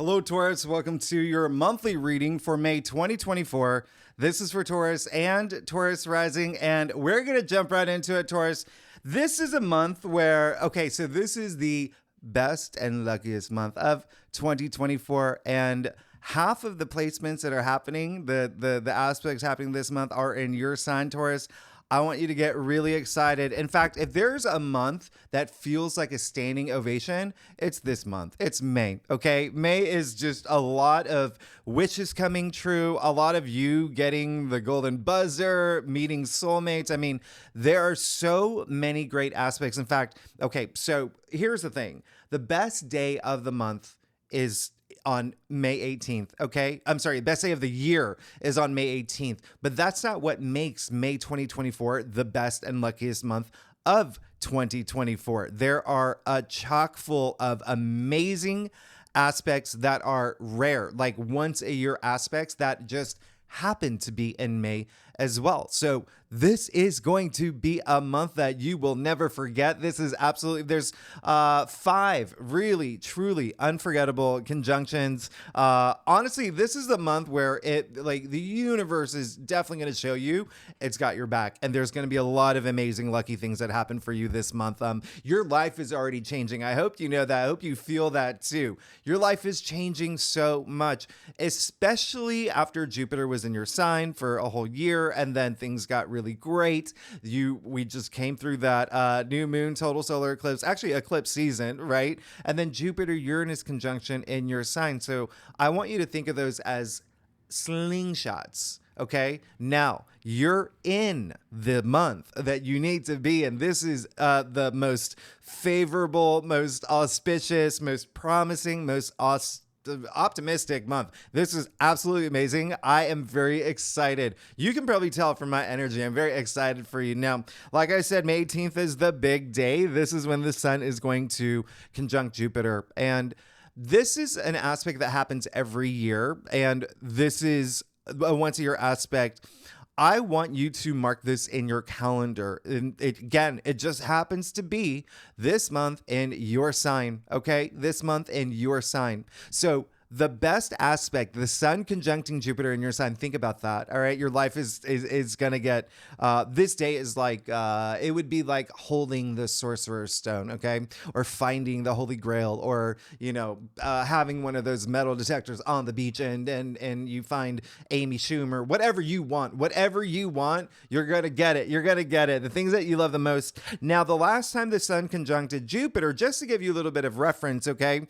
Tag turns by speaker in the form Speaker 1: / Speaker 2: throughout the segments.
Speaker 1: Hello, Taurus. Welcome to your monthly reading for May 2024. This is for Taurus and Taurus rising, and we're going to jump right into it, Taurus. This is a month where, so this is the best and luckiest month of 2024, and half of the placements that are happening, the aspects happening this month are in your sign, Taurus. I want you to get really excited. In fact, if there's a month that feels like a standing ovation, it's this month. It's May, okay? May is just a lot of wishes coming true, a lot of you getting the golden buzzer, meeting soulmates. I mean, there are so many great aspects. In fact, so here's the thing. The best day of the month is on May 18th, okay? I'm sorry, best day of the year is on May 18th, but that's not what makes May 2024 the best and luckiest month of 2024. There are a chock full of amazing aspects that are rare, like once a year aspects that just happen to be in May as well. So this is going to be a month that you will never forget. This is absolutely, there's 5 really, truly unforgettable conjunctions. Honestly, this is the month where the universe is definitely going to show you it's got your back. And there's going to be a lot of amazing, lucky things that happen for you this month. Your life is already changing. I hope you know that. I hope you feel that too. Your life is changing so much, especially after Jupiter was in your sign for a whole year. And then things got really great. We just came through that new moon, total solar eclipse, actually eclipse season, right? And then Jupiter Uranus conjunction in your sign. So I want you to think of those as slingshots. Okay, now you're in the month that you need to be in. This is the most favorable, most auspicious, most promising, most optimistic month. This is absolutely amazing. I am very excited. You can probably tell from my energy. I'm very excited for you. Now, like I said, May 18th is the big day. This is when the sun is going to conjunct Jupiter. And this is an aspect that happens every year. And this is a once a year aspect. I want you to mark this in your calendar. And it just happens to be this month in your sign, okay? This month in your sign. So the best aspect, the sun conjuncting Jupiter in your sign, think about that, all right? Your life is going to get, this day is like, it would be like holding the Sorcerer's Stone, okay? Or finding the Holy Grail, or, having one of those metal detectors on the beach and you find Amy Schumer, whatever you want, you're going to get it. You're going to get it. The things that you love the most. Now, the last time the sun conjuncted Jupiter, just to give you a little bit of reference, okay?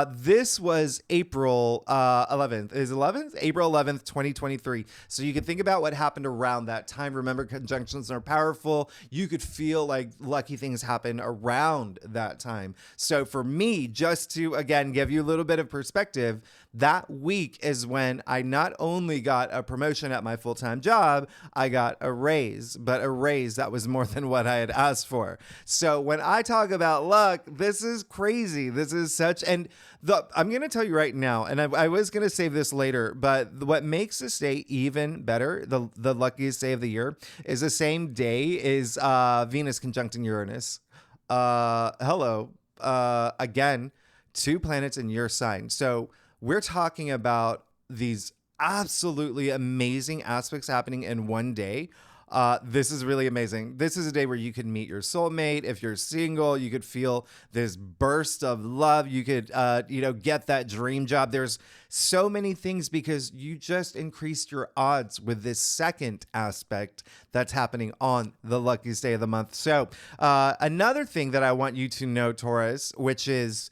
Speaker 1: This was April 11th. Is 11th? April 11th, 2023. So you can think about what happened around that time. Remember, conjunctions are powerful. You could feel like lucky things happen around that time. So for me, just to, again, give you a little bit of perspective, that week is when I not only got a promotion at my full-time job, I got a raise, but a raise that was more than what I had asked for. So when I talk about luck, this is crazy. This is such, I'm going to tell you right now, and I was going to save this later, but what makes this day even better, the luckiest day of the year, is the same day is Venus conjuncting Uranus. Hello. Again, 2 planets in your sign. So we're talking about these absolutely amazing aspects happening in one day. This is really amazing. This is a day where you could meet your soulmate. If you're single, you could feel this burst of love. You could, get that dream job. There's so many things because you just increased your odds with this second aspect that's happening on the luckiest day of the month. So, another thing that I want you to know, Taurus, which is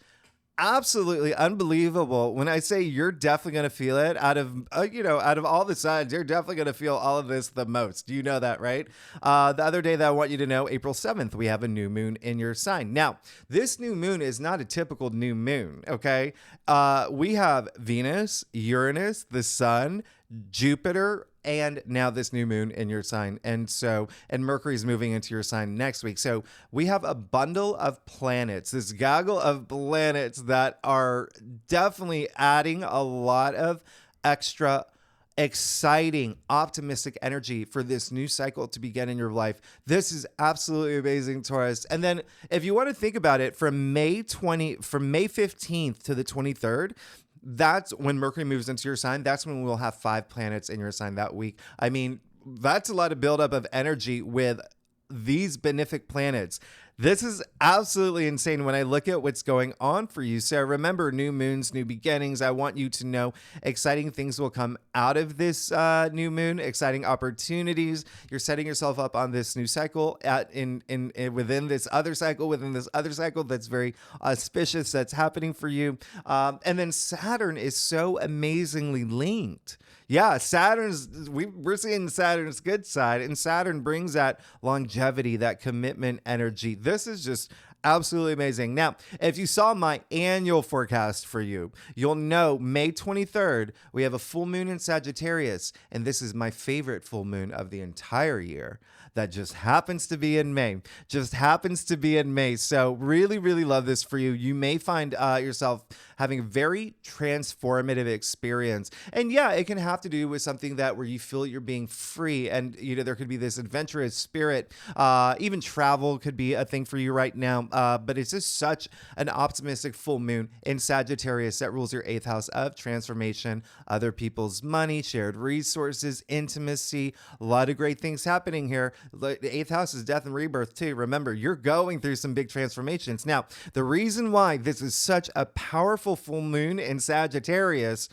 Speaker 1: absolutely unbelievable. When I say you're definitely going to feel it out of all the signs, you're definitely going to feel all of this the most. You know that, right? The other day that I want you to know, April 7th, we have a new moon in your sign. Now, this new moon is not a typical new moon, okay? We have Venus, Uranus, the sun, Jupiter, and now this new moon in your sign. And Mercury's moving into your sign next week. So we have a bundle of planets, this gaggle of planets that are definitely adding a lot of extra exciting, optimistic energy for this new cycle to begin in your life. This is absolutely amazing, Taurus. And then if you want to think about it, from May 15th to the 23rd, that's when Mercury moves into your sign. That's when we'll have 5 planets in your sign that week. I mean, that's a lot of buildup of energy with these benefic planets. This is absolutely insane when I look at what's going on for you. So remember, new moons, new beginnings. I want you to know exciting things will come out of this new moon, exciting opportunities. You're setting yourself up on this new cycle within this other cycle that's very auspicious that's happening for you. And then Saturn is so amazingly linked. Yeah, we're seeing Saturn's good side, and Saturn brings that longevity, that commitment energy. This is just absolutely amazing. Now, if you saw my annual forecast for you, you'll know May 23rd, we have a full moon in Sagittarius, and this is my favorite full moon of the entire year. That just happens to be in May. So really, really love this for you. You may find yourself having a very transformative experience. And yeah, it can have to do with something where you feel you're being free, and there could be this adventurous spirit. Even travel could be a thing for you right now. But it's just such an optimistic full moon in Sagittarius that rules your 8th house of transformation, other people's money, shared resources, intimacy, a lot of great things happening here. The 8th house is death and rebirth too. Remember, you're going through some big transformations. Now, the reason why this is such a powerful full moon in Sagittarius,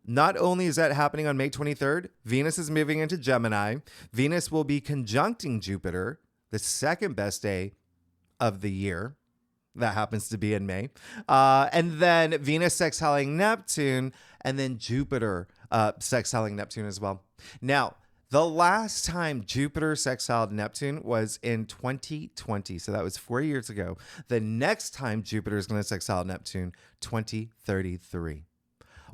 Speaker 1: not only is that happening on May 23rd, Venus is moving into Gemini. Venus will be conjuncting Jupiter, the second best day of the year. That happens to be in May. And then Venus sextiling Neptune, and then Jupiter sextiling Neptune as well. Now, the last time Jupiter sextiled Neptune was in 2020. So that was 4 years ago. The next time Jupiter is going to sextile Neptune, 2033.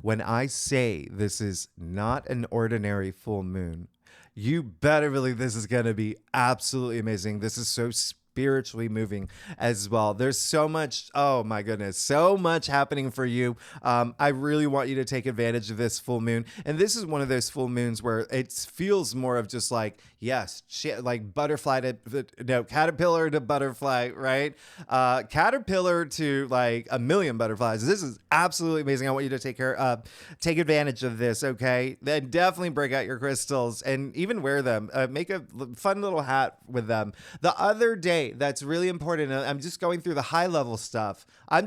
Speaker 1: When I say this is not an ordinary full moon, you better believe this is going to be absolutely amazing. This is so spiritually moving as well. There's so much, oh my goodness, so much happening for you. I really want you to take advantage of this full moon. And this is one of those full moons where it feels more of just like, yes, like caterpillar to butterfly, right? Caterpillar to like a million butterflies. This is absolutely amazing. I want you to take advantage of this, okay? Then definitely break out your crystals and even wear them. Make a fun little hat with them. The other day, that's really important. I'm just going through the high level stuff. May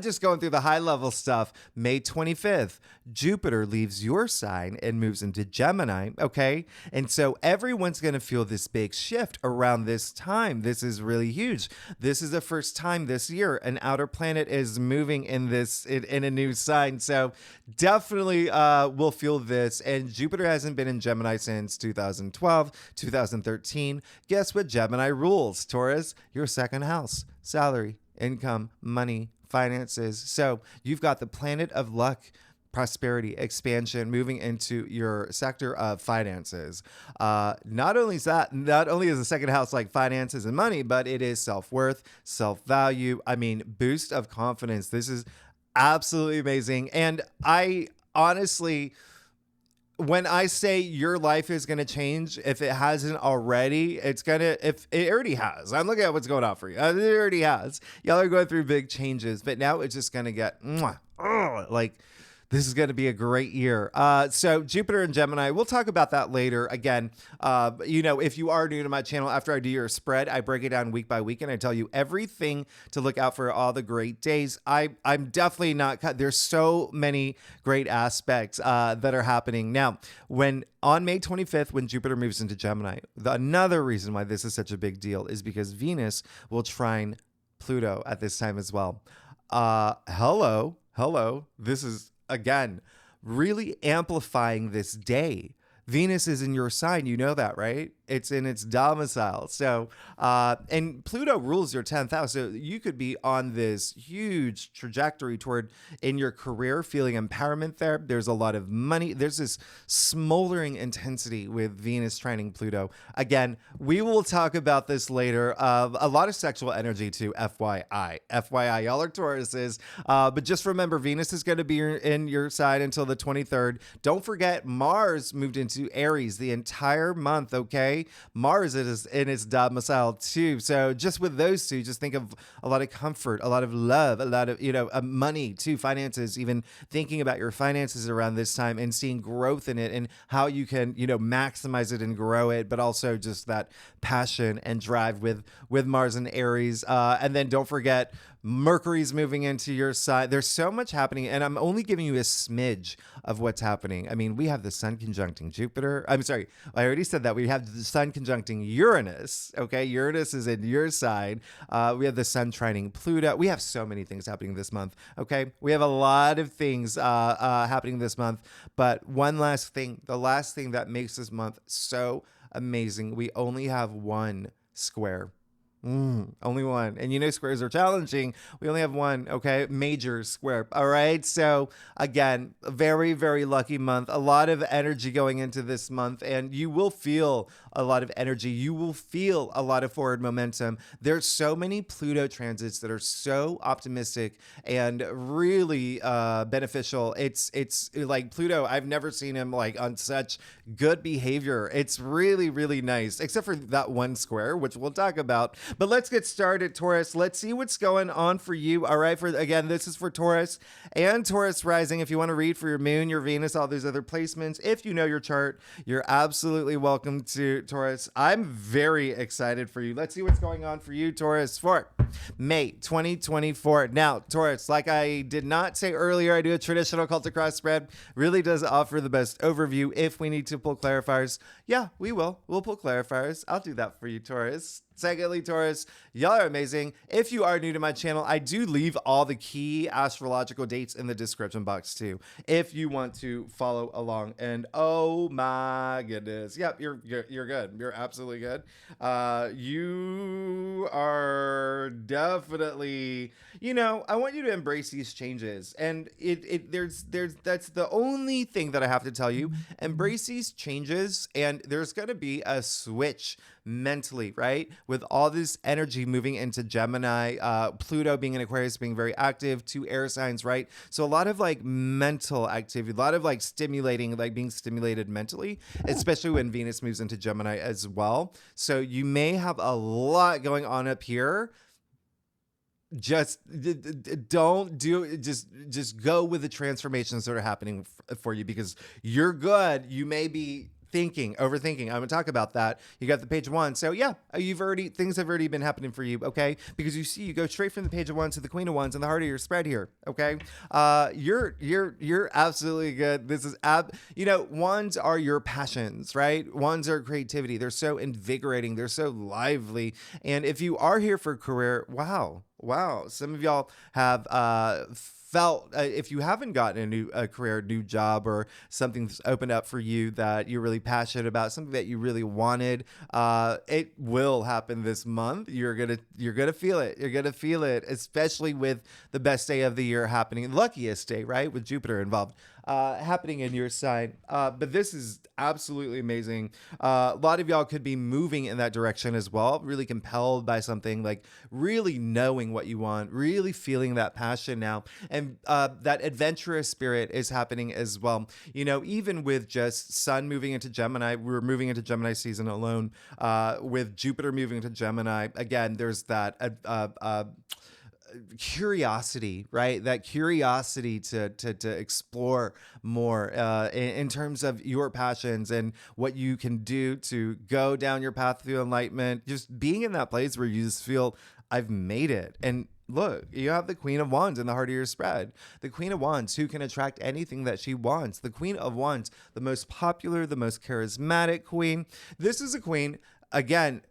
Speaker 1: 25th, Jupiter leaves your sign and moves into Gemini. Okay. And so everyone's going to feel this big shift around this time. This is really huge. This is the first time this year an outer planet is moving in a new sign. So definitely we'll feel this. And Jupiter hasn't been in Gemini since 2012, 2013. Guess what Gemini rules? Taurus, your second house, salary, income, money, finances. So you've got the planet of luck, prosperity, expansion, moving into your sector of finances. Not only is the second house like finances and money, but it is self-worth, self-value. I mean, boost of confidence. This is absolutely amazing. And I honestly, when I say your life is going to change, if it hasn't already, if it already has. I'm looking at what's going on for you. It already has. Y'all are going through big changes, but now it's just going to get this is going to be a great year. So Jupiter and Gemini, we'll talk about that later. Again, if you are new to my channel, after I do your spread, I break it down week by week and I tell you everything to look out for all the great days. I'm definitely not cut. There's so many great aspects that are happening. Now, on May 25th, when Jupiter moves into Gemini, another reason why this is such a big deal is because Venus will trine Pluto at this time as well. Hello. This is, again, really amplifying this day. Venus is in your sign. You know that, right? It's in its domicile. So, and Pluto rules your 10th house. So you could be on this huge trajectory toward in your career, feeling empowerment there. There's a lot of money. There's this smoldering intensity with Venus trining Pluto. Again, we will talk about this later. A lot of sexual energy too, FYI. FYI, y'all are Tauruses. But just remember, Venus is going to be in your side until the 23rd. Don't forget, Mars moved into into Aries the entire month, okay? Mars is in its domicile too. So just with those two, just think of a lot of comfort, a lot of love, a lot of, money too, finances, even thinking about your finances around this time and seeing growth in it and how you can, maximize it and grow it, but also just that passion and drive with Mars and Aries. And then don't forget, Mercury's moving into your sign. There's so much happening, and I'm only giving you a smidge of what's happening. I mean, we have the sun conjuncting Jupiter. I'm sorry, I already said that. We have the sun conjuncting Uranus. Okay, Uranus is in your sign. We have the sun trining Pluto. We have so many things happening this month. Okay, we have a lot of things happening this month. But one last thing, the last thing that makes this month so amazing, we only have one square. Only one. And squares are challenging. We only have one, okay? Major square. All right. So again, a very, very lucky month. A lot of energy going into this month, and you will feel a lot of energy. You will feel a lot of forward momentum. There's so many Pluto transits that are so optimistic and really beneficial. It's like Pluto, I've never seen him like on such good behavior. It's really, really nice, except for that one square, which we'll talk about. But let's get started, Taurus. Let's see what's going on for you. All right. Again, this is for Taurus and Taurus rising. If you want to read for your moon, your Venus, all those other placements, if you know your chart, you're absolutely welcome to Taurus. I'm very excited for you. Let's see what's going on for you, Taurus, for May 2024. Now, Taurus, like I did not say earlier, I do a traditional cult across spread. Really does offer the best overview. If we need to pull clarifiers, yeah, we will. We'll pull clarifiers. I'll do that for you, Taurus. Secondly, Taurus, y'all are amazing. If you are new to my channel, I do leave all the key astrological dates in the description box too, if you want to follow along. And oh my goodness, yep, you're good. You're absolutely good. You are definitely, I want you to embrace these changes, and there's that's the only thing that I have to tell you. Embrace these changes, and there's going to be a switch mentally, right? With all this energy moving into Gemini, Pluto being in Aquarius, being very active, 2 air signs, right? So a lot of like mental activity, a lot of like stimulating, like being stimulated mentally, especially when Venus moves into Gemini as well. So you may have a lot going on up here. Just don't do it. Just go with the transformations that are happening for you, because you're good. You may be overthinking. I'm gonna talk about that. You got the page of wands. So yeah, things have already been happening for you, okay? Because you go straight from the page of wands to the queen of wands in the heart of your spread here, okay? You're absolutely good. This is wands are your passions, right? Wands are creativity. They're so invigorating. They're so lively. And if you are here for career, wow. Some of y'all have felt, if you haven't gotten a career, new job, or something that's opened up for you that you're really passionate about, something that you really wanted, it will happen this month. You're gonna feel it. You're gonna feel it, especially with the best day of the year happening, luckiest day, right, with Jupiter involved, happening in your sign. But this is absolutely amazing. A lot of y'all could be moving in that direction as well, really compelled by something, like really knowing what you want, really feeling that passion now. And that adventurous spirit is happening as well. Even with just Sun moving into Gemini, we're moving into Gemini season alone. With Jupiter moving into Gemini, again, there's that curiosity, right? That curiosity to explore more in terms of your passions and what you can do to go down your path through enlightenment. Just being in that place where you just feel, I've made it. And look, you have the Queen of Wands in the heart of your spread. The Queen of Wands, who can attract anything that she wants. The Queen of Wands, the most popular, the most charismatic queen. This is a queen, again,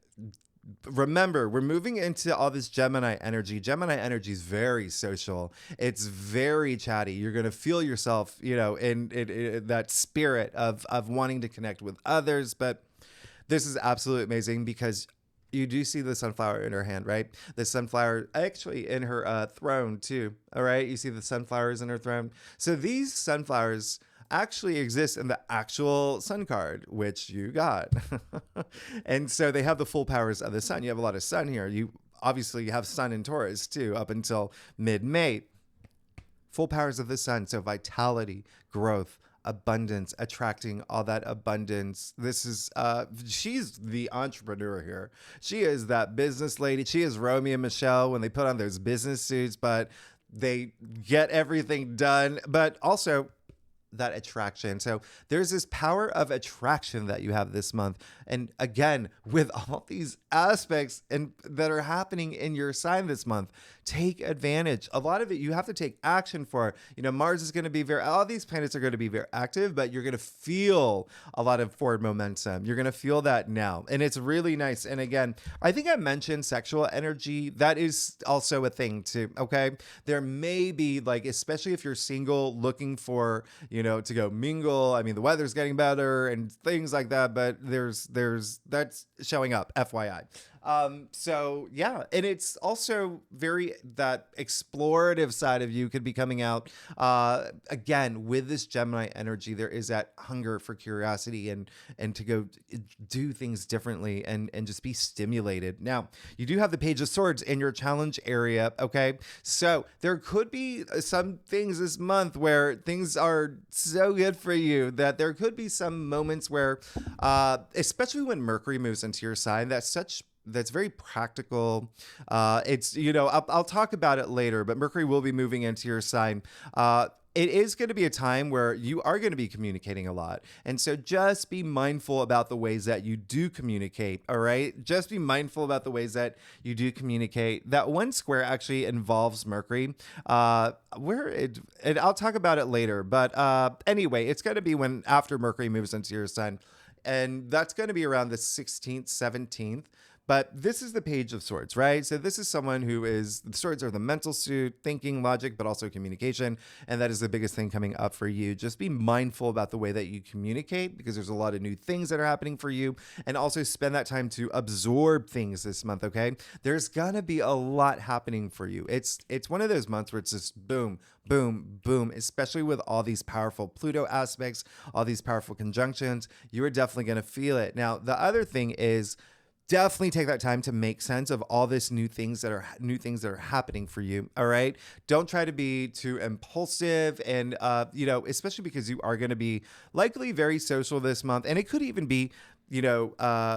Speaker 1: remember, we're moving into all this Gemini energy. Gemini energy is very social. It's very chatty. You're going to feel yourself, in that spirit of wanting to connect with others. But this is absolutely amazing, because you do see the sunflower in her hand, right? The sunflower actually in her throne too. All right. You see the sunflowers in her throne. So these sunflowers actually exist in the actual sun card, which you got. And so they have the full powers of the sun. You have a lot of sun here. You obviously have sun in Taurus too, up until mid-May. Full powers of the sun. So vitality, growth, abundance, attracting all that abundance. This is, she's the entrepreneur here. She is that business lady. She is Romeo and Michelle when they put on those business suits, but they get everything done. But also, that attraction. So there's this power of attraction that you have this month. And again, with all these aspects and that are happening in your sign this month, take advantage. A lot of it you have to take action for. Mars is going to be all these planets are going to be very active, but you're going to feel a lot of forward momentum. You're going to feel that now. And it's really nice. And again, I think I mentioned sexual energy. That is also a thing too. Okay. There may be especially if you're single looking for, to go mingle. I mean, the weather's getting better and things like that, but there's that's showing up, FYI. So yeah, and it's also that explorative side of you could be coming out. Again, with this Gemini energy, there is that hunger for curiosity and to go do things differently and just be stimulated. Now, you do have the Page of Swords in your challenge area. Okay. So there could be some things this month where things are so good for you that there could be some moments where, especially when Mercury moves into your sign, that's very practical. It's, I'll talk about it later, but Mercury will be moving into your sign. It is going to be a time where you are going to be communicating a lot. And so just be mindful about the ways that you do communicate. All right. Just be mindful about the ways that you do communicate. That one square actually involves Mercury, and I'll talk about it later. But anyway, it's going to be after Mercury moves into your sign. And that's going to be around the 16th, 17th. But this is the Page of Swords, right? So this is someone the swords are the mental suit, thinking, logic, but also communication. And that is the biggest thing coming up for you. Just be mindful about the way that you communicate because there's a lot of new things that are happening for you. And also spend that time to absorb things this month, okay? There's gonna be a lot happening for you. It's one of those months where it's just boom, boom, boom, especially with all these powerful Pluto aspects, all these powerful conjunctions. You are definitely gonna feel it. Now, the other thing is, definitely take that time to make sense of all this new things that are happening for you. All right. Don't try to be too impulsive and, especially because you are going to be likely very social this month. And it could even be,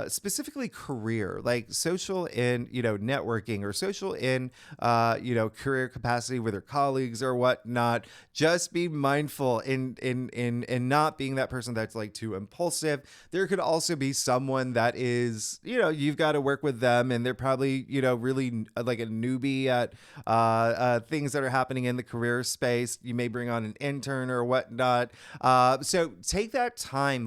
Speaker 1: specifically career, like social in, networking or social in, career capacity with your colleagues or whatnot. Just be mindful in not being that person that's too impulsive. There could also be someone that is, you've got to work with them and they're probably, really like a newbie at things that are happening in the career space. You may bring on an intern or whatnot. So take that time,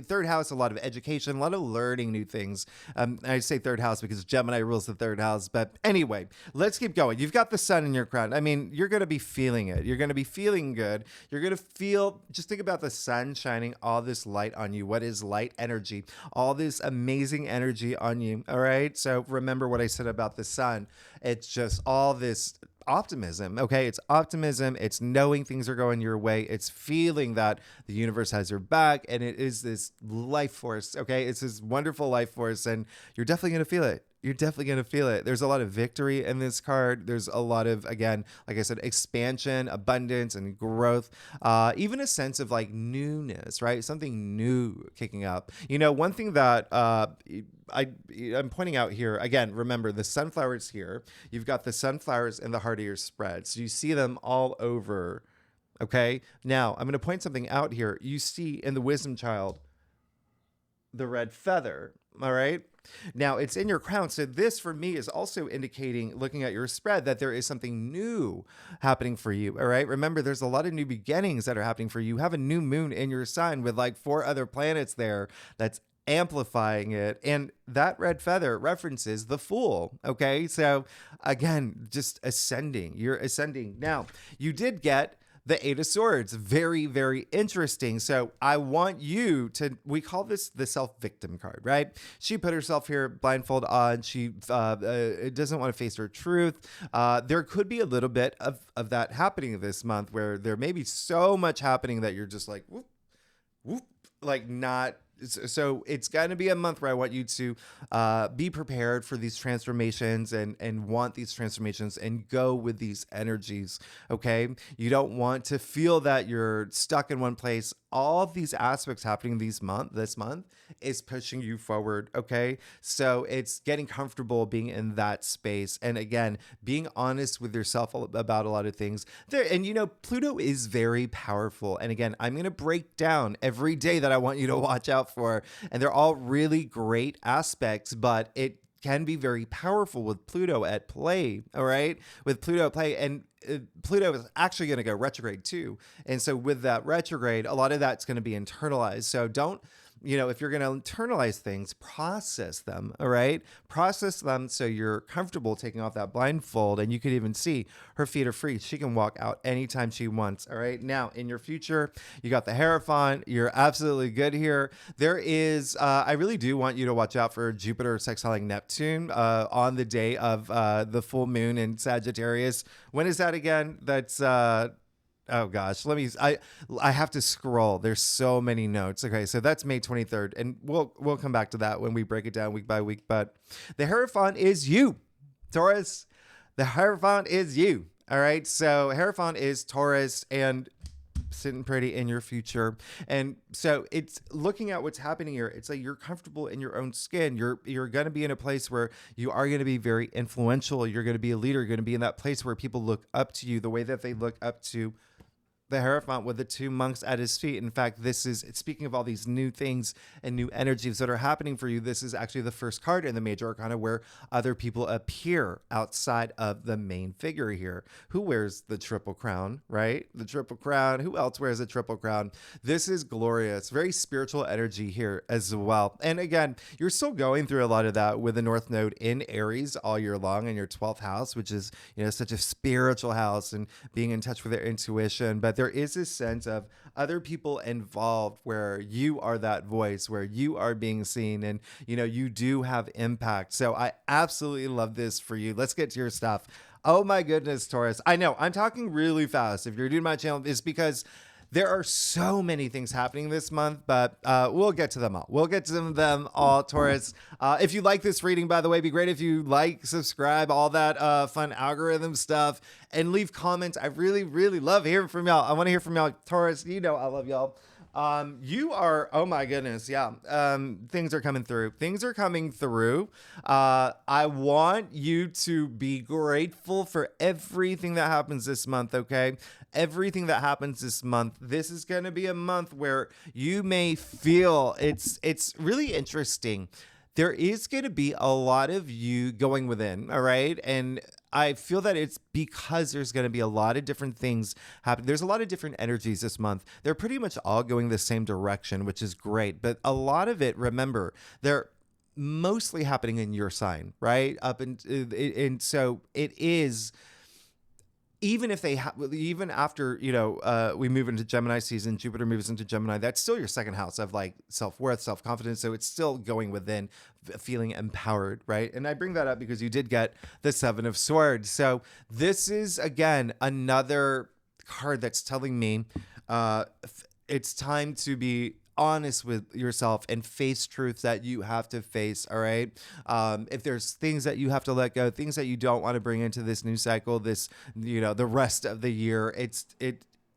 Speaker 1: third house, a lot of education, a lot of learning new things. I say third house because Gemini rules the third house. But anyway, let's keep going. You've got the sun in your crown. I mean, you're going to be feeling it. You're going to be feeling good. You're going to just think about the sun shining all this light on you. What is light energy? All this amazing energy on you. All right. So remember what I said about the sun. It's just all this optimism. Okay. It's optimism. It's knowing things are going your way. It's feeling that the universe has your back and it is this life force. Okay. It's this wonderful life force and you're definitely going to feel it. You're definitely going to feel it. There's a lot of victory in this card. There's a lot of, again, like I said, expansion, abundance, and growth. Even a sense of newness, right? Something new kicking up. One thing that I'm pointing out here, again, remember the sunflowers here. You've got the sunflowers in the heart of your spread. So you see them all over. Okay. Now I'm going to point something out here. You see in the wisdom child, the red feather. All right. Now it's in your crown. So this for me is also indicating, looking at your spread, that there is something new happening for you. All right. Remember, there's a lot of new beginnings that are happening for you. You have a new moon in your sign with 4 other planets there that's amplifying it. And that red feather references the Fool. Okay. So again, just ascending. You're ascending. Now, you did get the 8 of Swords. Very, very interesting. So I want you to, we call this the self-victim card, right? She put herself here blindfold on. She doesn't want to face her truth. There could be a little bit of that happening this month where there may be so much happening that you're just whoop, whoop, not So it's going to be a month where I want you to be prepared for these transformations and want these transformations and go with these energies. Okay. You don't want to feel that you're stuck in one place. All of these aspects happening this month is pushing you forward. Okay. So it's getting comfortable being in that space. And again, being honest with yourself about a lot of things there. And Pluto is very powerful. And again, I'm going to break down every day that I want you to watch out for. And they're all really great aspects, but it can be very powerful with Pluto at play. All right. With Pluto at play. And Pluto is actually going to go retrograde too. And so with that retrograde, a lot of that's going to be internalized. So don't, if you're going to internalize things, process them. All right. Process them so you're comfortable taking off that blindfold. And you could even see her feet are free. She can walk out anytime she wants. All right. Now, in your future, you got the Hierophant. You're absolutely good here. There is, I really do want you to watch out for Jupiter sextiling Neptune on the day of the full moon in Sagittarius. When is that again? That's, oh gosh, I have to scroll. There's so many notes. Okay, so that's May 23rd, and we'll come back to that when we break it down week by week. But the Hierophant is you, Taurus. The Hierophant is you. All right, so Hierophant is Taurus and sitting pretty in your future. And so it's looking at what's happening here. It's like you're comfortable in your own skin. You're going to be in a place where you are going to be very influential. You're going to be a leader. You're going to be in that place where people look up to you the way that they look up to the Hierophant with the two monks at his feet. In fact, this is, speaking of all these new things and new energies that are happening for you, this is actually the first card in the Major Arcana where other people appear outside of the main figure here. Who wears the Triple Crown, right? The Triple Crown. Who else wears a Triple Crown? This is glorious. Very spiritual energy here as well. And again, you're still going through a lot of that with the North Node in Aries all year long in your 12th house, which is, such a spiritual house and being in touch with their intuition. But there is a sense of other people involved where you are that voice, where you are being seen, and you do have impact. So I absolutely love this for you. Let's get to your stuff. Oh my goodness, Taurus. I know I'm talking really fast. If you're new to my channel, it's because there are so many things happening this month, but we'll get to them all. We'll get to them all, Taurus. If you like this reading, by the way, it'd be great if you like, subscribe, all that fun algorithm stuff, and leave comments. I really, really love hearing from y'all. I want to hear from y'all, Taurus. I love y'all. You are, oh my goodness. Yeah. Things are coming through. Things are coming through. I want you to be grateful for everything that happens this month. Okay. Everything that happens this month. This is going to be a month where you may feel it's really interesting. There is going to be a lot of you going within. All right. And I feel that it's because there's going to be a lot of different things happening. There's a lot of different energies this month. They're pretty much all going the same direction, which is great. But a lot of it, remember, they're mostly happening in your sign, right? And so it is. Even if even after, we move into Gemini season, Jupiter moves into Gemini, that's still your second house of like self-worth, self-confidence. So it's still going within, feeling empowered, right? And I bring that up because you did get the Seven of Swords. So this is, again, another card that's telling me it's time to be honest with yourself and face truths that you have to face. All right. If there's things that you have to let go, things that you don't want to bring into this new cycle, the rest of the year,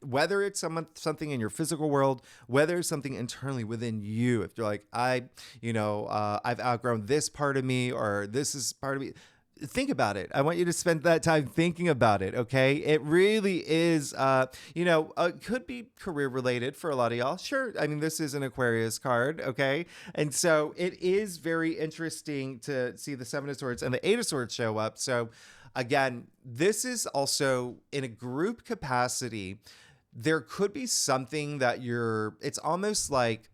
Speaker 1: whether it's something in your physical world, whether it's something internally within you, if you're like, I've outgrown this part of me, or this is part of me. Think about it. I want you to spend that time thinking about it. Okay. It really is, could be career related for a lot of y'all. Sure. I mean, this is an Aquarius card. Okay. And so it is very interesting to see the Seven of Swords and the Eight of Swords show up. So again, this is also in a group capacity. There could be something that it's almost like,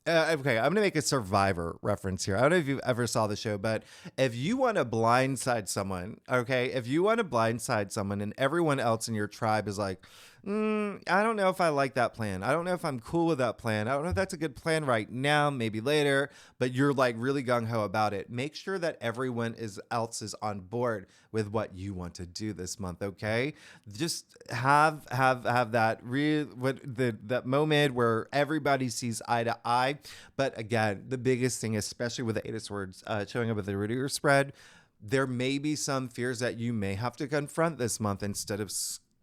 Speaker 1: okay, I'm going to make a Survivor reference here. I don't know if you ever saw the show, but if you want to blindside someone, okay, and everyone else in your tribe is like, I don't know if I like that plan. I don't know if I'm cool with that plan. I don't know if that's a good plan right now, maybe later, but you're like really gung-ho about it. Make sure that everyone else is on board with what you want to do this month, okay? Just have that that moment where everybody sees eye to eye. But again, the biggest thing, especially with the Eight of Swords showing up at the root of your spread, there may be some fears that you may have to confront this month instead of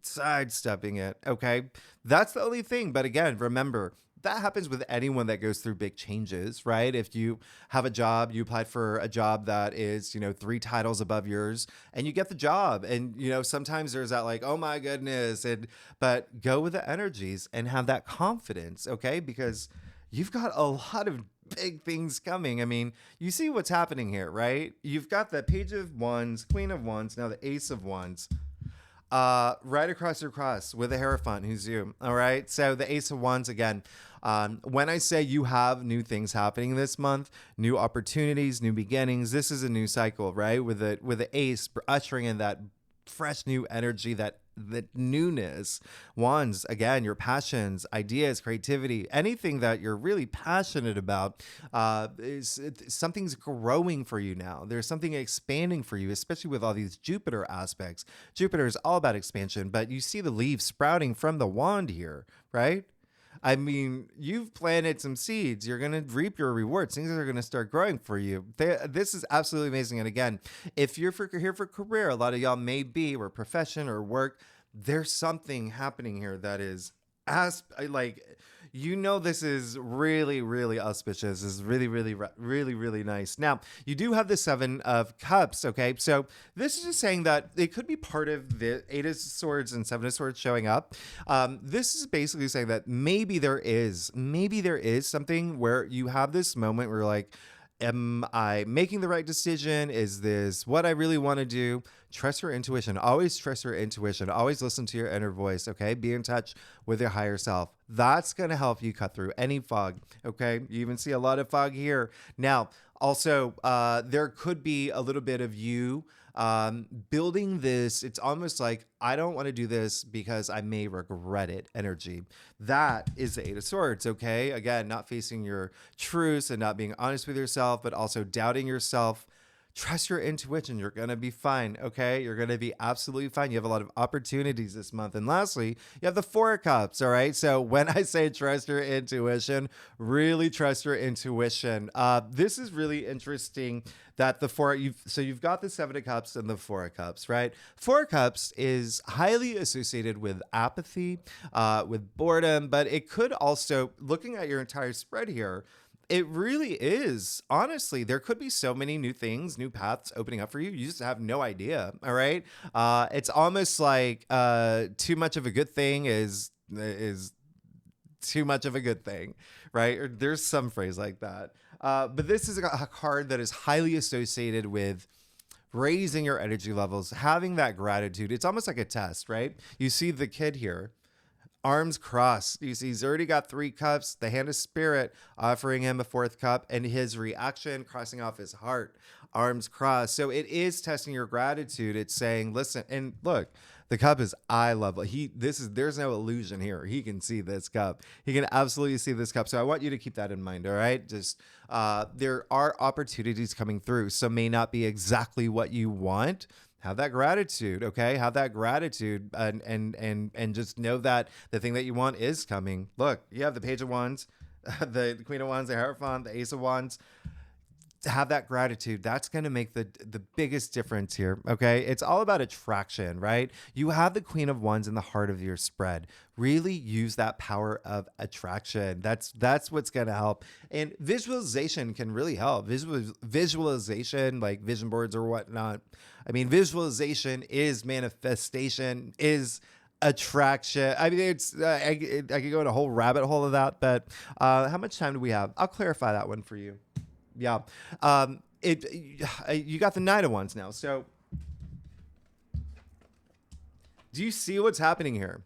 Speaker 1: sidestepping it. Okay. That's the only thing. But again, remember, that happens with anyone that goes through big changes, right? If you have a job, you applied for a job that is, 3 titles above yours and you get the job. And, sometimes there's that like, oh my goodness. But go with the energies and have that confidence. Okay. Because you've got a lot of big things coming. I mean, you see what's happening here, right? You've got the Page of Wands, Queen of Wands, now the Ace of Wands. Right across your cross with a Hierophant, who's you. All right. So the Ace of Wands again. When I say you have new things happening this month, new opportunities, new beginnings, this is a new cycle, right? With the Ace ushering in that fresh new energy, that newness. Wands, again, your passions, ideas, creativity, anything that you're really passionate about, something's growing for you now. There's something expanding for you, especially with all these Jupiter aspects. Jupiter is all about expansion, but you see the leaves sprouting from the wand here, right? I mean, you've planted some seeds. You're going to reap your rewards. Things are going to start growing for you. This is absolutely amazing. And again, if you're here for career, a lot of y'all may be, or profession or work, there's something happening here that is this is really, really auspicious. This is really, really, really, really nice. Now, you do have the 7 of Cups, okay? So this is just saying that it could be part of the 8 of Swords and 7 of Swords showing up. This is basically saying that maybe there is something where you have this moment where you're like, am I making the right decision? Is this what I really want to do? Trust your intuition. Always trust your intuition. Always listen to your inner voice, okay? Be in touch with your higher self. That's going to help you cut through any fog, okay? You even see a lot of fog here. Now, also, there could be a little bit of you building this. It's almost like, I don't want to do this because I may regret it energy. That is the 8 of Swords, okay? Again, not facing your truths and not being honest with yourself, but also doubting yourself. Trust your intuition. You're going to be fine, okay? You're going to be absolutely fine. You have a lot of opportunities this month. And lastly, you have the 4 of Cups, all right? So when I say trust your intuition, really trust your intuition. This is really interesting that you've got the 7 of Cups and the 4 of Cups, right? 4 of Cups is highly associated with apathy, with boredom, but it could also, looking at your entire spread here, it really is. Honestly, there could be so many new things, new paths opening up for you. You just have no idea. All right. It's almost like too much of a good thing is too much of a good thing, right? Or there's some phrase like that. But this is a card that is highly associated with raising your energy levels, having that gratitude. It's almost like a test, right? You see the kid here. Arms crossed. You see, he's already got 3 cups. The hand of spirit offering him a 4th cup, and his reaction crossing off his heart. Arms crossed. So it is testing your gratitude. It's saying, listen, and look, the cup is eye level. There's no illusion here. He can see this cup. He can absolutely see this cup. So I want you to keep that in mind. All right. Just there are opportunities coming through. So may not be exactly what you want. Have that gratitude, okay? Have that gratitude and just know that the thing that you want is coming. Look, you have the Page of Wands, the Queen of Wands, the Hierophant, the Ace of Wands. Have that gratitude. That's going to make the biggest difference here, okay? It's all about attraction, right? You have the Queen of Wands in the heart of your spread. Really use that power of attraction. That's what's going to help. And visualization can really help. Visualization, like vision boards or whatnot. I mean, visualization is manifestation, is attraction. I mean, it's I could go in a whole rabbit hole of that, but how much time do we have? I'll clarify that one for you. Yeah. You got the 9 of Wands now. So do you see what's happening here?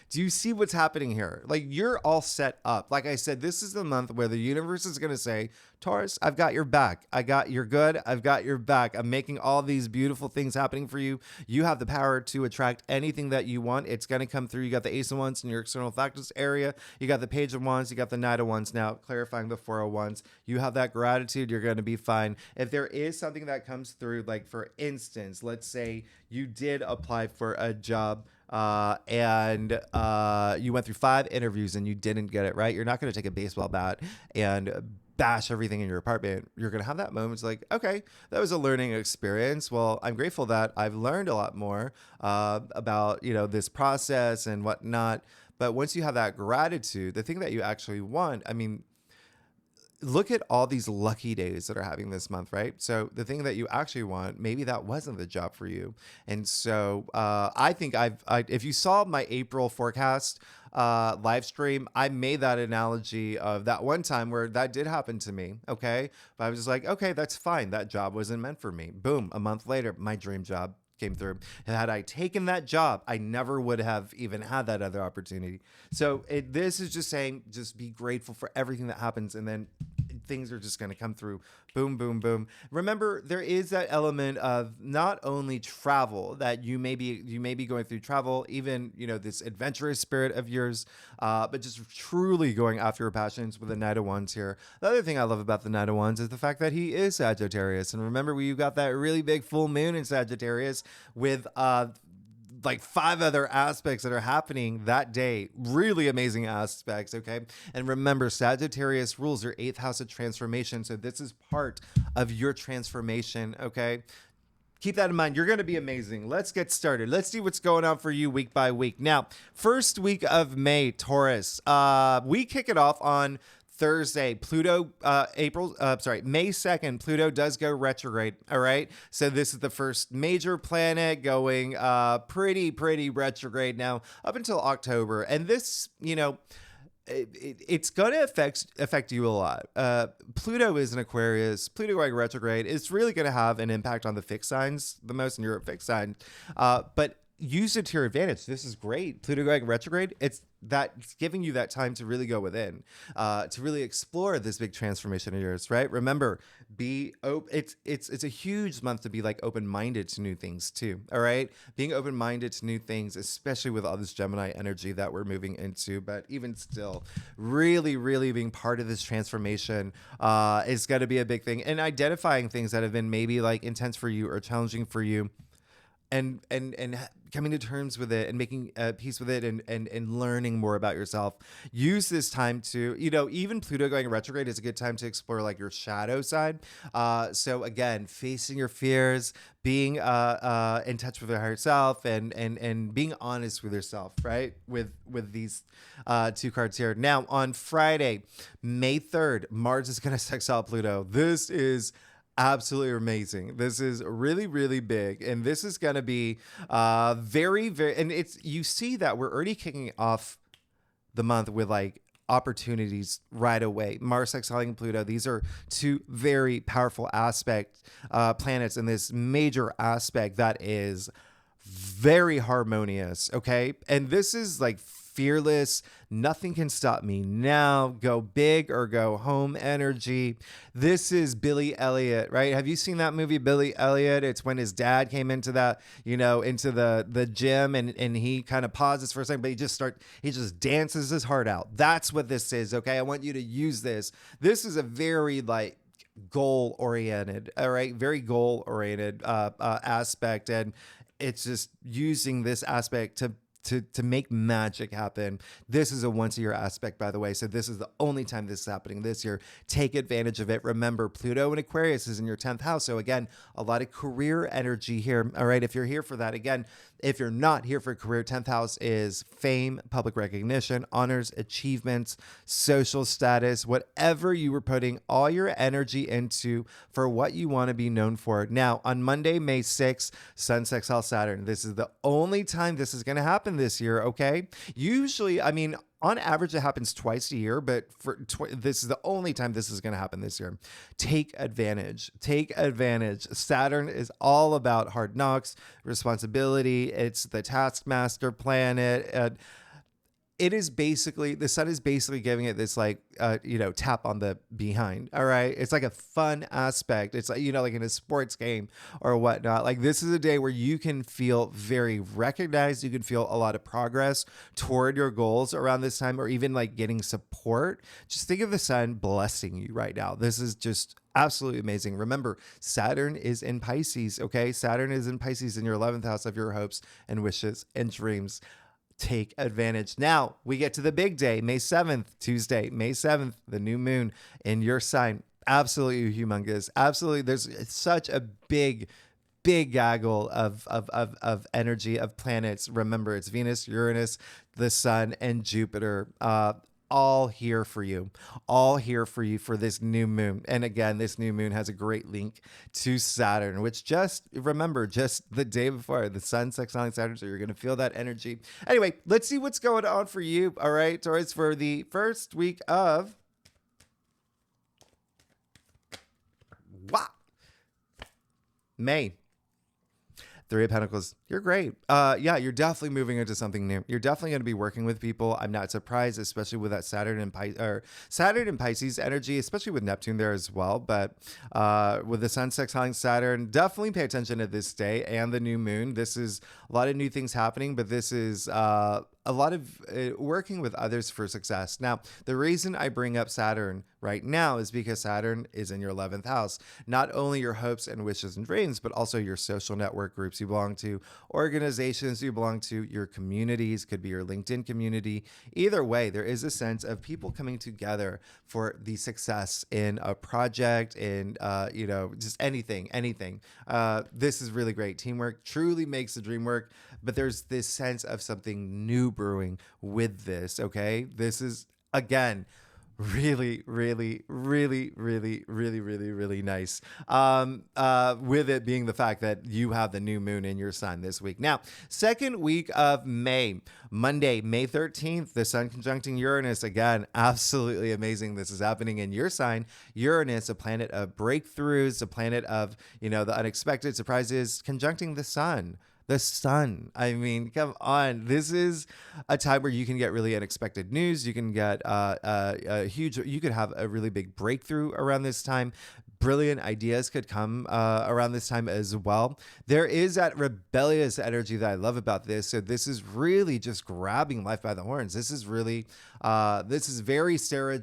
Speaker 1: Do you see what's happening here? Like, you're all set up. Like I said, this is the month where the universe is going to say, Taurus, I've got your back. You're good. I've got your back. I'm making all these beautiful things happening for you. You have the power to attract anything that you want. It's going to come through. You got the Ace of Wands in your external factors area. You got the Page of Wands. You got the Knight of Wands. Now, clarifying the Four of Wands. You have that gratitude. You're going to be fine. If there is something that comes through, like for instance, let's say you did apply for a job and you went through 5 interviews and you didn't get it right. You're not going to take a baseball bat and bash everything in your apartment. You're going to have that moment. It's like, okay, that was a learning experience. Well, I'm grateful that I've learned a lot more about, this process and whatnot. But once you have that gratitude, the thing that you actually want, I mean, look at all these lucky days that are having this month, right? So the thing that you actually want, maybe that wasn't the job for you. And so I think if you saw my April forecast live stream, I made that analogy of that one time where that did happen to me. Okay. But I was just like, okay, that's fine. That job wasn't meant for me. Boom. A month later, my dream job came through. And had I taken that job, I never would have even had that other opportunity. So this is just saying, just be grateful for everything that happens, and then things are just going to come through. Boom, boom, boom. Remember, there is that element of not only travel that you may be going through travel, even this adventurous spirit of yours, but just truly going after your passions with the Knight of Wands here. The other thing I love about the Knight of Wands is the fact that he is Sagittarius, and remember, you got that really big full moon in Sagittarius with like 5 other aspects that are happening that day. Really amazing aspects, okay? And remember, Sagittarius rules your 8th house of transformation. So this is part of your transformation, okay? Keep that in mind. You're going to be amazing. Let's get started. Let's see what's going on for you week by week. Now, first week of May, Taurus. We kick it off on Thursday. Pluto, May 2nd, Pluto does go retrograde. All right. So this is the first major planet going pretty retrograde now up until October. And this, it's going to affect you a lot. Pluto is an Aquarius. Pluto going retrograde is really going to have an impact on the fixed signs the most, and you're a fixed sign. But use it to your advantage. This is great. Pluto going retrograde, it's giving you that time to really go within, to really explore this big transformation of yours, right? Remember, it's a huge month to be like open-minded to new things too, all right? Being open-minded to new things, especially with all this Gemini energy that we're moving into, but even still, really being part of this transformation is going to be a big thing. And identifying things that have been maybe like intense for you or challenging for you, and coming to terms with it and making peace with it, and learning more about yourself. Use this time to, even Pluto going retrograde is a good time to explore like your shadow side. So again, facing your fears, being in touch with your higher self, and being honest with yourself, right? With these 2 cards here. Now on Friday, May 3rd, Mars is going to sextile Pluto. This is absolutely amazing. This is really big, and this is going to be very, and you see that we're already kicking off the month with like opportunities right away. Mars sextiling Pluto. These are 2 very powerful planets in this major aspect that is very harmonious. Okay. And this is like fearless, nothing can stop me now, go big or go home energy. This is Billy Elliot, right? Have you seen that movie, Billy Elliot? It's when his dad came into that, into the gym, and he kind of pauses for a second, but he just dances his heart out. That's what this is, okay? I want you to use this. This is a very like goal oriented, all right? Very goal oriented aspect, and it's just using this aspect to make magic happen. This is a once-a-year aspect, by the way. So this is the only time this is happening this year. Take advantage of it. Remember, Pluto in Aquarius is in your 10th house. So again, a lot of career energy here. All right, if you're here for that, again, if you're not here for career, 10th house is fame, public recognition, honors, achievements, social status, whatever you were putting all your energy into for what you want to be known for. Now, on Monday, May 6th, Sun sextile Saturn. This is the only time this is going to happen this year, okay? Usually, I mean, on average, it happens twice a year, but this is the only time this is going to happen this year. Take advantage. Take advantage. Saturn is all about hard knocks, responsibility. It's the taskmaster planet. it is basically, the sun is basically giving it this like, tap on the behind. All right. It's like a fun aspect. It's like, like in a sports game or whatnot. Like this is a day where you can feel very recognized. You can feel a lot of progress toward your goals around this time, or even like getting support. Just think of the sun blessing you right now. This is just absolutely amazing. Remember, Saturn is in Pisces. Okay. Saturn is in Pisces in your 11th house of your hopes and wishes and dreams. Take advantage. Now we get to the big day, May 7th, Tuesday, May 7th, the new moon in your sign. Absolutely humongous. Absolutely. There's such a big gaggle of energy of planets. Remember, it's Venus, Uranus, the sun, and Jupiter. All here for you, for this new moon. And again, this new moon has a great link to Saturn, which just the day before the sun sextiling Saturn. So you're going to feel that energy. Anyway, let's see what's going on for you. All right, Taurus, for the first week of May. Three of Pentacles. You're great. You're definitely moving into something new. You're definitely going to be working with people. I'm not surprised, especially with that Saturn and Pisces energy, especially with Neptune there as well. But with the sun sextiling Saturn, definitely pay attention to this day and the new moon. This is a lot of new things happening, but this is a lot of working with others for success. Now, the reason I bring up Saturn right now is because Saturn is in your 11th house. Not only your hopes and wishes and dreams, but also your social network groups you belong to, organizations you belong to, your communities, could be your LinkedIn community. Either way, there is a sense of people coming together for the success in a project, in, just anything. This is really great. Teamwork truly makes the dream work, but there's this sense of something new brewing with this. Okay. This is, again, really, really, really, really, really, really, really nice. With it being the fact that you have the new moon in your sign this week. Now, second week of May, Monday, May 13th, the sun conjuncting Uranus. Again, absolutely amazing. This is happening in your sign. Uranus, a planet of breakthroughs, a planet of, the unexpected surprises, conjuncting the sun. The sun. I mean, come on. This is a time where you can get really unexpected news. You can get you could have a really big breakthrough around this time. Brilliant ideas could come around this time as well. There is that rebellious energy that I love about this. So this is really just grabbing life by the horns. This is really, this is very Sarah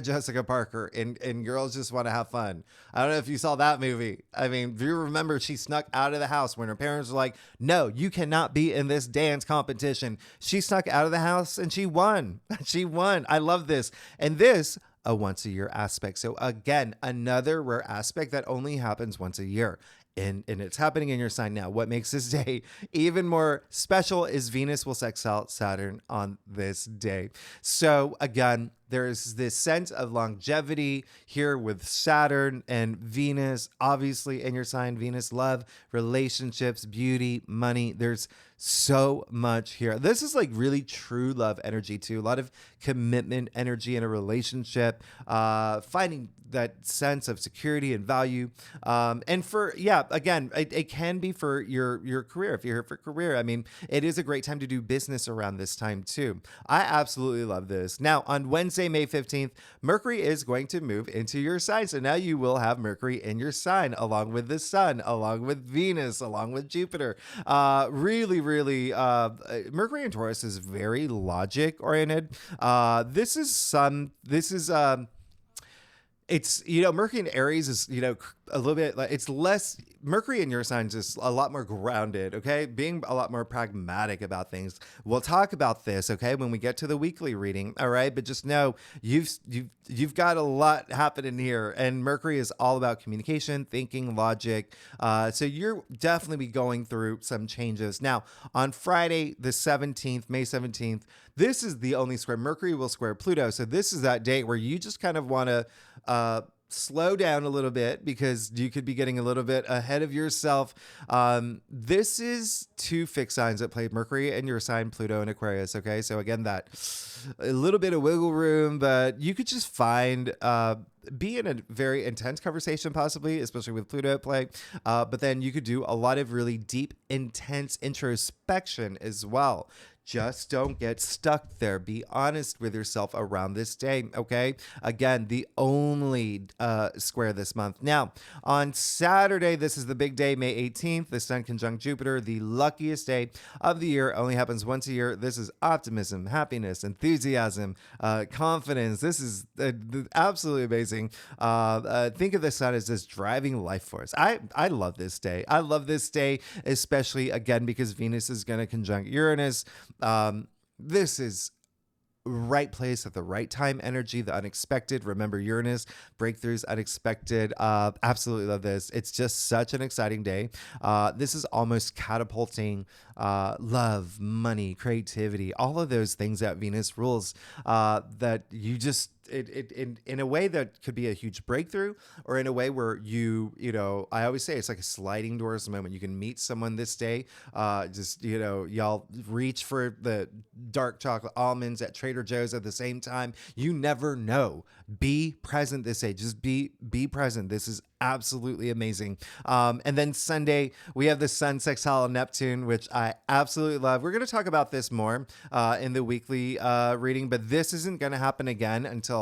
Speaker 1: Jessica Parker and Girls Just Want to Have Fun. I don't know if you saw that movie. I mean, do you remember she snuck out of the house when her parents were like, no, you cannot be in this dance competition. She snuck out of the house and she won. She won. I love this. And this, a once a year aspect. So again, another rare aspect that only happens once a year. And it's happening in your sign now. What makes this day even more special is Venus will sextile Saturn on this day. So again, there's this sense of longevity here with Saturn and Venus, obviously in your sign. Venus, love, relationships, beauty, money. There's so much here. This is like really true love energy too. A lot of commitment energy in a relationship, finding that sense of security and value. And for, again, it can be for your career. If you're here for career, I mean, it is a great time to do business around this time too. I absolutely love this. Now on Wednesday, May 15th, Mercury is going to move into your sign. So now you will have Mercury in your sign along with the sun, along with Venus, along with Jupiter. Really, Mercury in Taurus is very logic oriented. It's, Mercury in Aries is, a little bit like, it's less, Mercury in your sign is just a lot more grounded, okay? Being a lot more pragmatic about things. We'll talk about this, okay, when we get to the weekly reading, all right? But just know you've got a lot happening here, and Mercury is all about communication, thinking, logic. So you're definitely be going through some changes. Now, on Friday, the 17th, May 17th, this is the only square. Mercury will square Pluto. So this is that date where you just kind of want to slow down a little bit because you could be getting a little bit ahead of yourself. This is two fixed signs that play Mercury and your sign, Pluto and Aquarius. Okay. So again, that a little bit of wiggle room, but you could just find, be in a very intense conversation, possibly, especially with Pluto at play. But then you could do a lot of really deep, intense introspection as well. Just don't get stuck there. Be honest with yourself around this day, okay? Again, the only square this month. Now, on Saturday, this is the big day, May 18th, the Sun conjunct Jupiter, the luckiest day of the year. Only happens once a year. This is optimism, happiness, enthusiasm, confidence. This is absolutely amazing. Think of the Sun as this driving life force. I love this day. I love this day, especially, again, because Venus is going to conjunct Uranus. This is right place at the right time energy, the unexpected. Remember, Uranus, breakthroughs, unexpected. Absolutely love this. It's just such an exciting day. This is almost catapulting love, money, creativity, all of those things that Venus rules, that you just, in a way that could be a huge breakthrough, or in a way where I always say it's like a sliding doors moment. You can meet someone this day. Y'all reach for the dark chocolate almonds at Trader Joe's at the same time. You never know. Be present this day. Just be present. This is absolutely amazing. And then Sunday, we have the Sun sextile Neptune, which I absolutely love. We're going to talk about this more in the weekly reading, but this isn't going to happen again until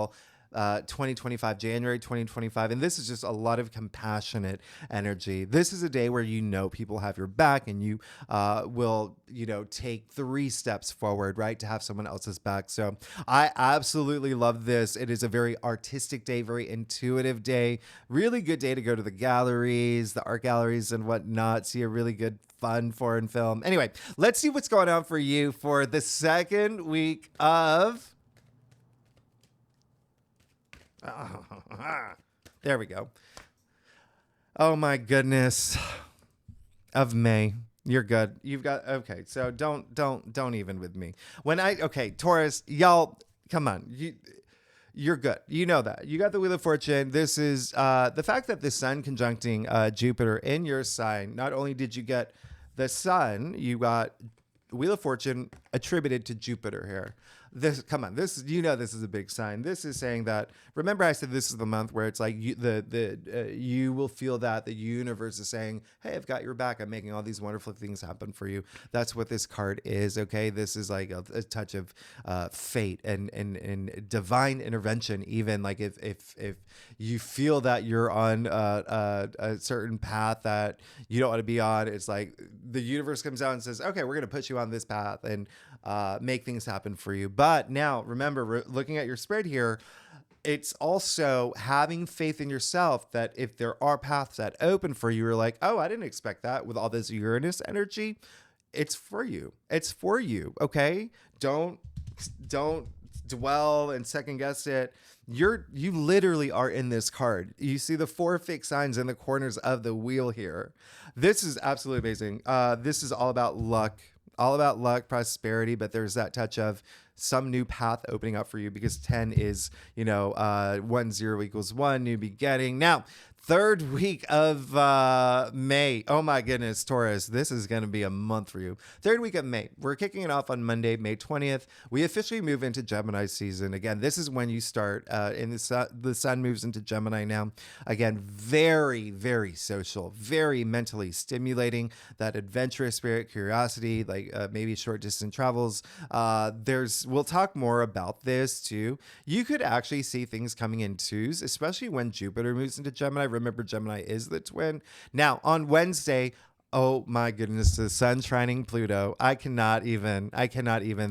Speaker 1: 2025, January 2025. And this is just a lot of compassionate energy. This is a day where people have your back, and you will, take 3 steps forward, right, to have someone else's back. So I absolutely love this. It is a very artistic day, very intuitive day, really good day to go to the galleries, the art galleries and whatnot, see a really good fun foreign film. Anyway, let's see what's going on for you for the second week of... there we go. Oh my goodness. Of May. You're good. You've got, okay. So don't even with me. Taurus, y'all, come on. You're good. You know that. You got the Wheel of Fortune. This is the fact that the Sun conjuncting Jupiter in your sign. Not only did you get the Sun, you got Wheel of Fortune attributed to Jupiter here. This is a big sign. This is saying that, remember I said this is the month where it's like you will feel that the universe is saying, hey, I've got your back. I'm making all these wonderful things happen for you. That's what this card is. Okay. This is like a touch of fate and divine intervention. Even like if you feel that you're on a certain path that you don't want to be on, it's like the universe comes out and says, okay, we're going to put you on this path and make things happen for you. But now remember, looking at your spread here, it's also having faith in yourself that if there are paths that open for you, you're like, oh, I didn't expect that with all this Uranus energy. It's for you. It's for you. Okay. Don't dwell and second guess it. You literally are in this card. You see the 4 fixed signs in the corners of the wheel here. This is absolutely amazing. This is all about luck. All about luck, prosperity, but there's that touch of some new path opening up for you, because 10 is, 1 0 equals 1, new beginning. Now, third week of May. Oh my goodness, Taurus, this is going to be a month for you. Third week of May. We're kicking it off on Monday, May 20th. We officially move into Gemini season. Again, this is when you start, and the sun moves into Gemini now. Again, very, very social, very mentally stimulating, that adventurous spirit, curiosity, like maybe short distance travels. We'll talk more about this too. You could actually see things coming in twos, especially when Jupiter moves into Gemini. Remember, Gemini is the twin. Now, on Wednesday, oh my goodness, the Sun trining Pluto. I cannot even.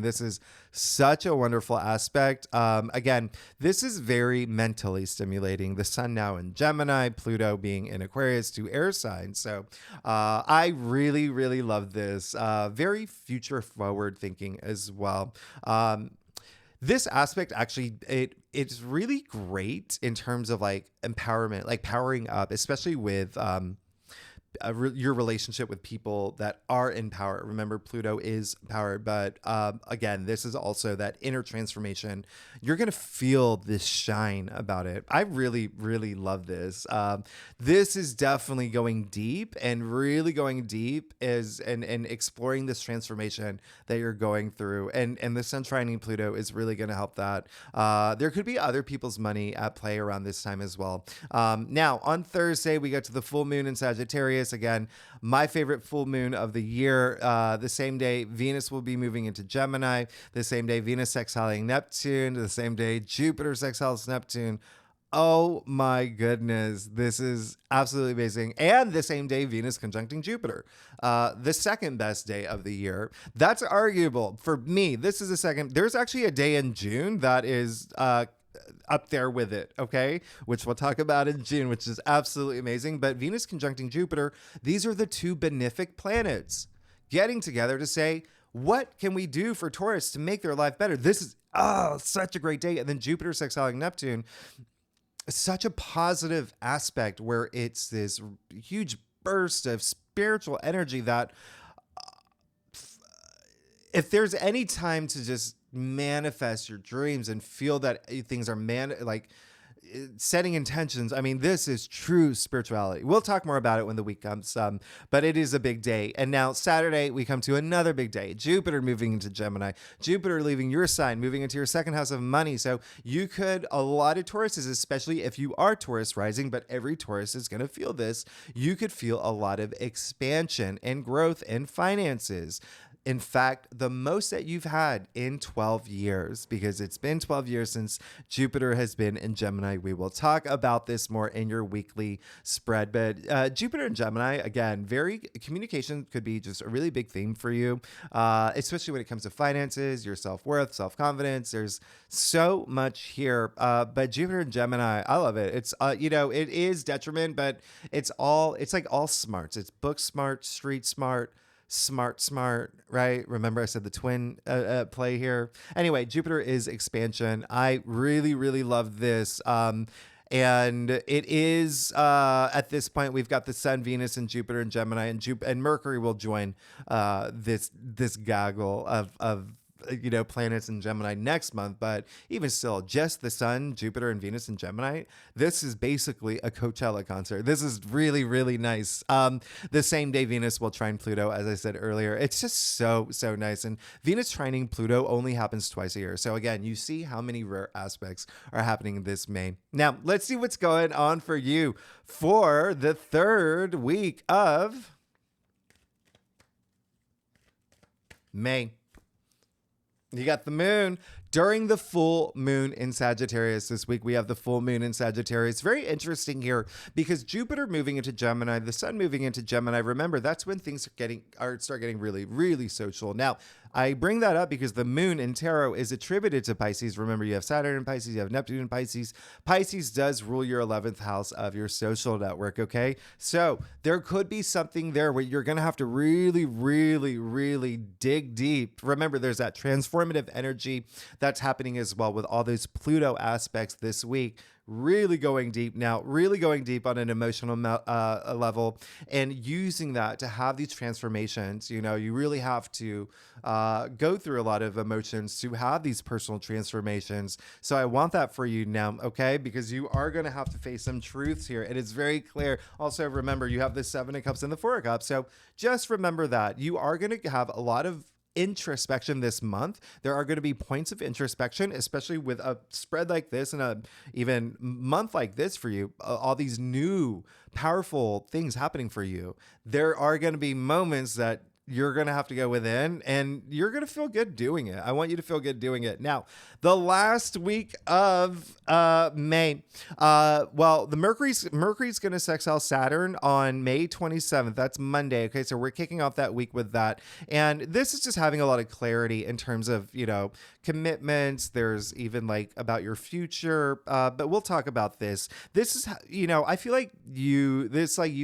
Speaker 1: This is such a wonderful aspect. Again, this is very mentally stimulating. The Sun now in Gemini, Pluto being in Aquarius, 2 air signs. So I really, really love this. Very future forward thinking as well. This aspect actually, it's really great in terms of like empowerment, like powering up, especially with your relationship with people that are in power. Remember, Pluto is power, but again, this is also that inner transformation. You're going to feel this shine about it. I really, really love this. This is definitely going deep, and really going deep and exploring this transformation that you're going through. And the Sun trining Pluto is really going to help that. There could be other people's money at play around this time as well. Now, on Thursday, we go to the full moon in Sagittarius. Sagittarius. Again, my favorite full moon of the year. The same day, Venus will be moving into Gemini. The same day, Venus sextiling Neptune. The same day, Jupiter sextiles Neptune. Oh my goodness, this is absolutely amazing. And the same day, Venus conjuncting Jupiter, the second best day of the year. That's arguable. For me, this is the second. There's actually a day in June that is up there with it, okay? Which we'll talk about in June, which is absolutely amazing. But Venus conjuncting Jupiter, these are the two benefic planets getting together to say, what can we do for Taurus to make their life better? This is, such a great day. And then Jupiter sextiling Neptune, such a positive aspect where it's this huge burst of spiritual energy that if there's any time to just manifest your dreams and feel that things are setting intentions. I mean, this is true spirituality. We'll talk more about it when the week comes, but it is a big day. And now Saturday, we come to another big day. Jupiter moving into Gemini. Jupiter leaving your sign, moving into your second house of money. So you could, a lot of Tauruses, especially if you are Taurus rising, but every Taurus is going to feel this, you could feel a lot of expansion and growth in finances. In fact, the most that you've had in 12 years, because it's been 12 years since Jupiter has been in Gemini. We will talk about this more in your weekly spread. But Jupiter and Gemini, again, communication could be just a really big theme for you, especially when it comes to finances, your self-worth, self-confidence. There's so much here. But Jupiter and Gemini, I love it. It's, it is detriment, but it's like all smarts. It's book smart, street smart, right? Remember I said the twin play here. Anyway, Jupiter is expansion. I really, really love this. And it is, at this point, we've got the Sun, Venus, and Jupiter and Gemini, and Mercury will join this gaggle of planets in Gemini next month. But even still, just the Sun, Jupiter, and Venus in Gemini, this is basically a Coachella concert. This is really, really nice. The same day Venus will trine Pluto, as I said earlier. It's just so nice. And Venus trining Pluto only happens twice a year. So again, you see how many rare aspects are happening this May. Now, let's see what's going on for you for the third week of May. You got the moon during the full moon in Sagittarius this week. We have the full moon in Sagittarius. Very interesting here because Jupiter moving into Gemini, the Sun moving into Gemini. Remember, that's when things start getting really, really social. Now, I bring that up because the moon in tarot is attributed to Pisces. Remember, you have Saturn in Pisces, you have Neptune in Pisces. Pisces does rule your 11th house of your social network, okay? So there could be something there where you're going to have to really, really, really dig deep. Remember, there's that transformative energy that's happening as well with all those Pluto aspects this week. Really going deep now, really going deep on an emotional level and using that to have these transformations. You really have to go through a lot of emotions to have these personal transformations. So I want that for you now, okay? Because you are going to have to face some truths here. And it's very clear. Also, remember, you have the 7 of Cups and the 4 of Cups. So just remember that you are going to have a lot of introspection this month. There are going to be points of introspection, especially with a spread like this and a even month like this for you, all these new powerful things happening for you. There are going to be moments that you're going to have to go within and you're going to feel good doing it. I want you to feel good doing it. Now, the last week of May, the Mercury's going to sextile Saturn on May 27th. That's Monday. Okay. So we're kicking off that week with that. And this is just having a lot of clarity in terms of, commitments. There's even about your future. But we'll talk about this. This is, I feel like you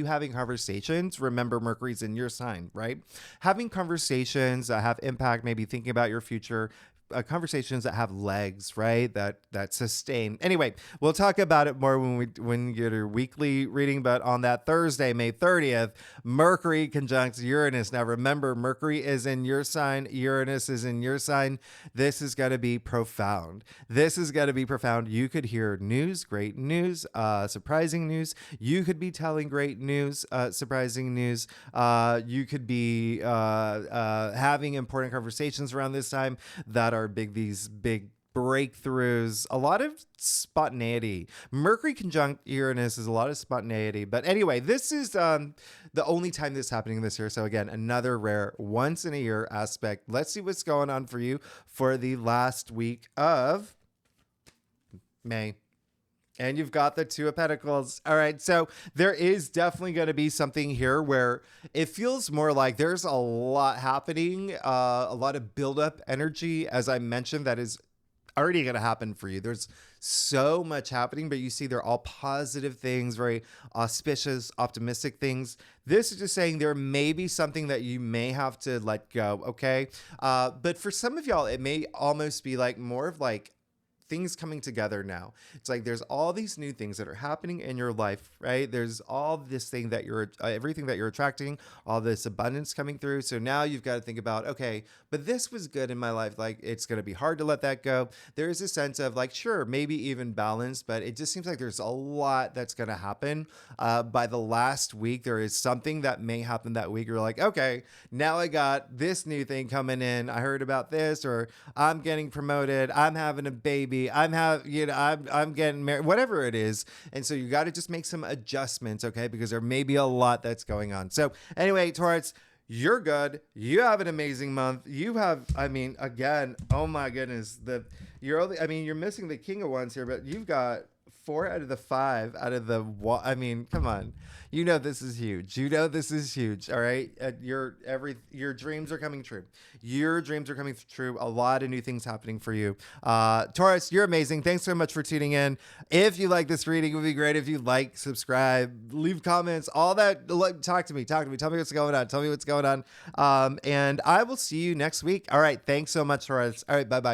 Speaker 1: having conversations. Remember, Mercury's in your sign, right? Having conversations that have impact, maybe thinking about your future, conversations that have legs, right? That sustain. Anyway, we'll talk about it more when you get your weekly reading. But on that Thursday, May 30th, Mercury conjuncts Uranus. Now remember, Mercury is in your sign, Uranus is in your sign. This is going to be profound. You could hear news, great news, surprising news. You could be telling great news, surprising news. You could be having important conversations around this time that are these big breakthroughs, a lot of spontaneity. Mercury conjunct Uranus is a lot of spontaneity. But anyway, this is the only time this is happening this year. So again, another rare once in a year aspect. Let's see what's going on for you for the last week of May. And you've got the Two of Pentacles. All right. So there is definitely going to be something here where it feels more like there's a lot happening, a lot of buildup energy, as I mentioned, that is already going to happen for you. There's so much happening, but you see they're all positive things, very auspicious, optimistic things. This is just saying there may be something that you may have to let go. Okay. But for some of y'all, it may almost be like more of like things coming together now. It's like there's all these new things that are happening in your life, right? There's all this thing that you're, everything that you're attracting, all this abundance coming through. So now you've got to think about, okay, but this was good in my life. Like it's going to be hard to let that go. There is a sense of like, sure, maybe even balance, but it just seems like there's a lot that's going to happen. By the last week, there is something that may happen that week. You're like, okay, now I got this new thing coming in. I heard about this, or I'm getting promoted. I'm having a baby. I'm getting married, whatever it is. And so you got to just make some adjustments, okay? Because there may be a lot that's going on. So anyway, Taurus, you're good. You have an amazing month. You have, I mean, again, oh my goodness, you're missing the King of Wands here, but you've got 4 out of the 5 out of the, I mean, come on. You know this is huge. You know this is huge. All right. Your dreams are coming true. Your dreams are coming true. A lot of new things happening for you. Taurus, you're amazing. Thanks so much for tuning in. If you like this reading, it would be great if you like, subscribe, leave comments, all that. Talk to me. Tell me what's going on. Tell me what's going on. And I will see you next week. All right. Thanks so much, Taurus. All right. Bye-bye.